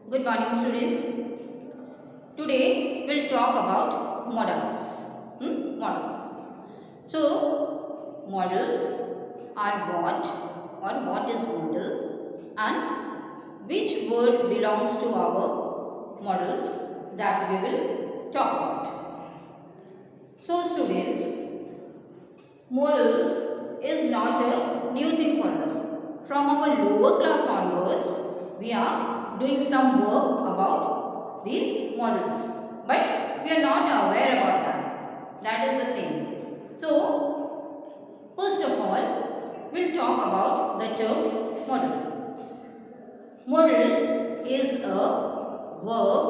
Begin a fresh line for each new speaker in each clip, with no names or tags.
Good morning, students. Today we'll talk about models. Models. So, models are what is model, and which word belongs to our models, that we will talk about. So, students, models is not a new thing for us. From our lower class onwards, we are doing some work about these models, but we are not aware about that. That is the thing. So, first of all, we'll talk about the term model. Model is a verb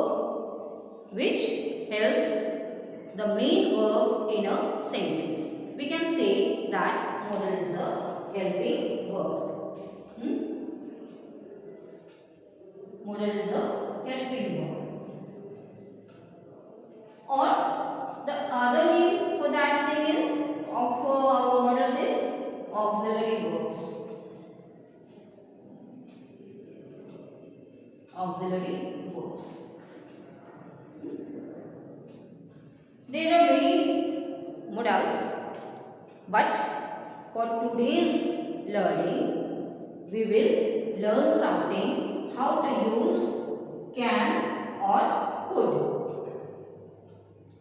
which helps the main verb in a sentence. We can say that model is a helping verb. Model is a helping verb. Or the other name for that thing is of our models is auxiliary verbs. Auxiliary verbs. There are many modals, but for today's learning, we will learn something how to use can or could.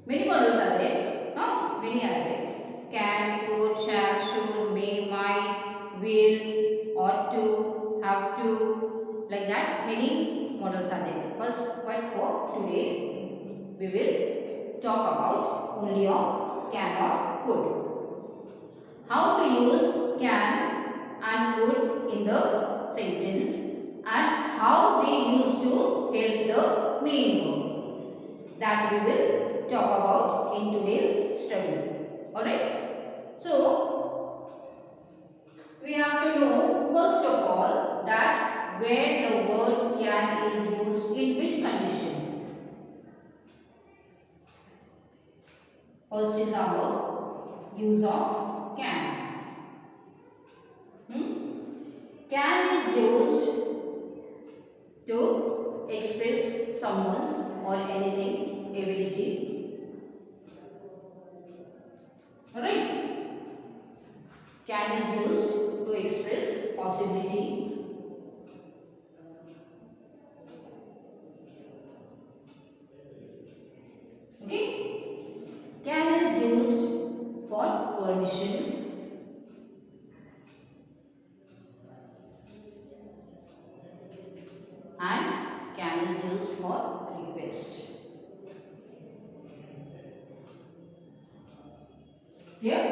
Many models are there. Many are there. Can, could, shall, should, may, might, will, ought to, have to, like that. Many models are there. First, but for today, we will talk about only of can or could. How to use can and could in the sentence, and how they used to help the main verb, that we will talk about in today's study. Alright. So, we have to know first of all that where the word can is used in which condition. First is our use of can. Can is used to express someone's or anything's ability. Alright? Can is used to express possibility. Okay? Can is used for permission. And can is used for request. Clear?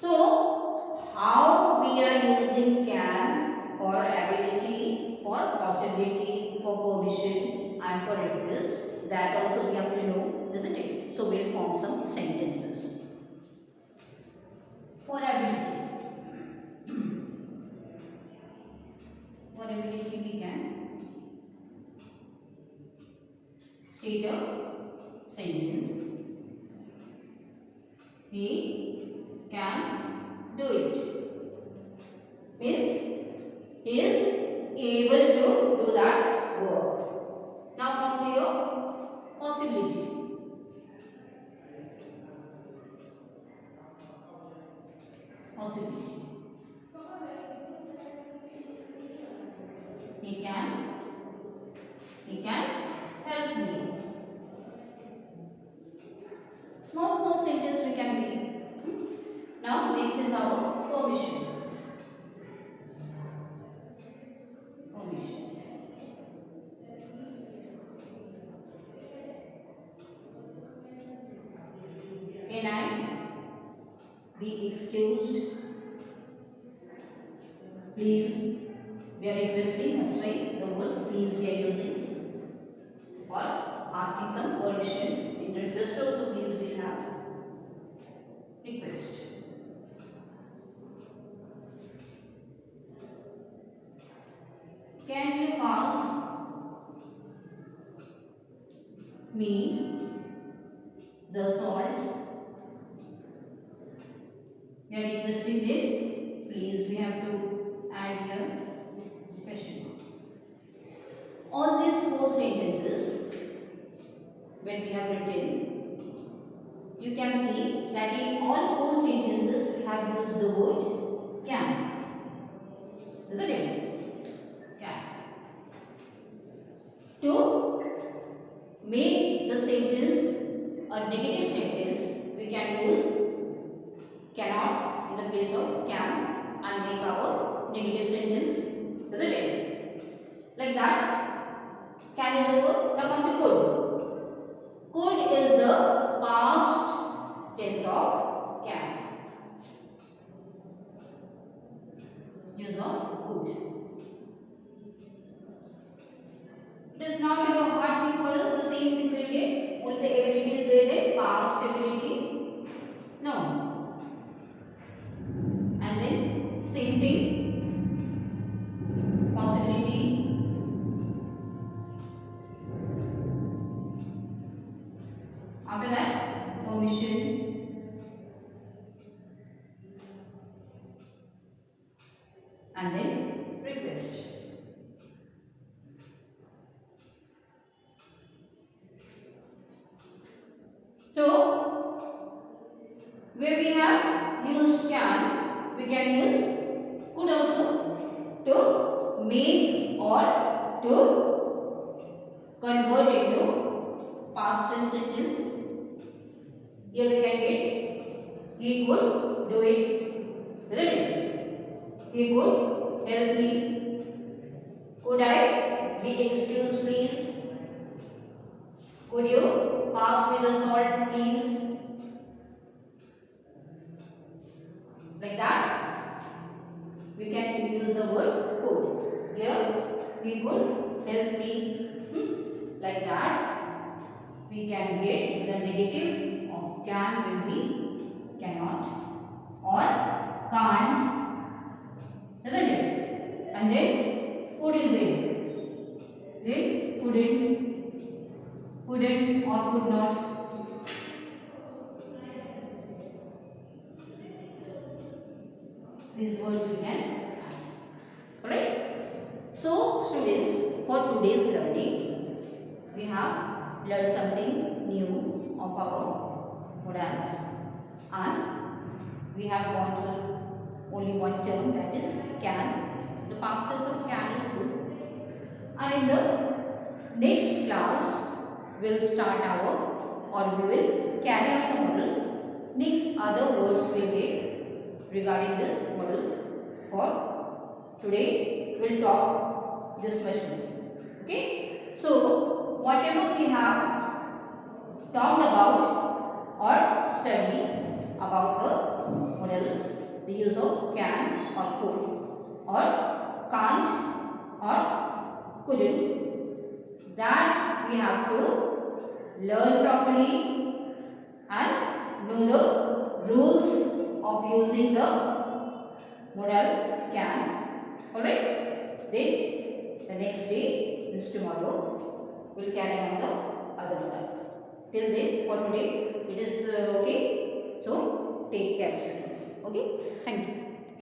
So, how we are using can for ability, for possibility, for permission and for request, that also we have to know, isn't it? So, we'll form some sentences. For ability. For ability we can state a sentence. He can do it. Means he is able to do that work. Now come to your possibility. Possibility. He can help me. Small sentence we can make. Now this is our permission. Permission. Can I be excused? Please, we are requesting, that's right, the word please we are using, or asking some permission. In request also please we have request. Can you pass me the salt? We are requesting it. Please we have to add here question mark. Or these four sentences, when we have written, you can see that in all four sentences we have used the word can. Isn't it? Can. To make the sentence a negative sentence, we can use cannot in the place of can and make our negative sentence. Isn't it? Like that, can is over. Now come to could. Could is the past tense of can. Use of could. It is not a hard thing for us. The same thing will get. Only the ability is there. Past ability. No. And then same thing. Possibility. After that, permission, and then request. So, where we have used can, we can use could also to make or to convert into past tense sentence. Here we can get he could do it. Right? He could help me. Could I be excused, please? Could you pass me the salt, please? Like that, we can use the word could. Here, he could help me. Like that, we can get the negative of can will be cannot or can't, isn't it? And then could is there. Then couldn't or could not. These words we can add. Alright? So students, for today's learning, we have learned something new of our modals, and we have gone through only one term, that is can. The past tense of can is good. And in the next class, we will start we will carry out the models. Next other words will get regarding this models. For today, we will talk this much more. Okay? So, whatever we have talked about or studied about the models, the use of can or could or can't or couldn't, that we have to learn properly and know the rules of using the modal can. Alright? Then the next day, means tomorrow, we will carry on the other modals. Till then, for today, it is okay. So, take care students. Okay? Thank you.